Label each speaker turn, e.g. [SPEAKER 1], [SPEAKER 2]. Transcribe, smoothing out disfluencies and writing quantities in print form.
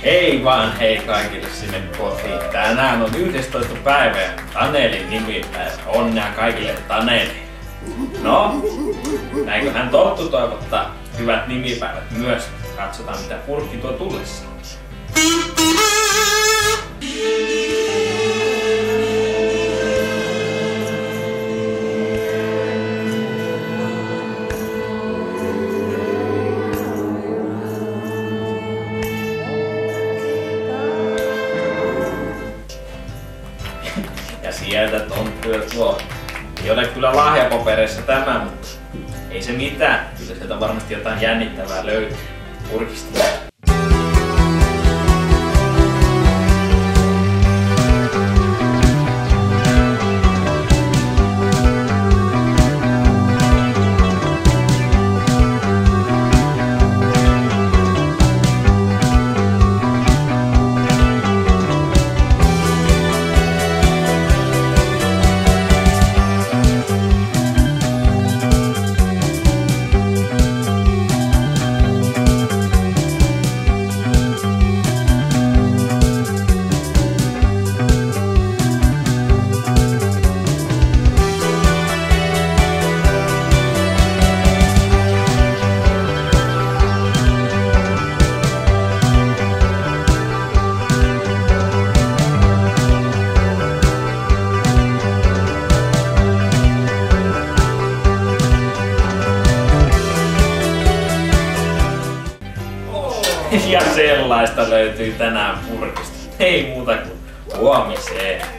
[SPEAKER 1] Hei vaan hei kaikille sinne kotiin. Tänään on 11. päivä ja Tanelin nimipäivä. Onnea kaikille Tanelille. No, näinköhän tottu toivottaa hyvät nimipäivät myös. Katsotaan mitä purkki tuo tullessaan. Ja sieltä tonttuja tuo. Ei ole kyllä lahjapapereissa tämä, mutta ei se mitään. Kyllä sieltä varmasti jotain jännittävää löytyy purkista. Ja sellaista löytyy tänään purkista. Ei muuta kuin huomiseen.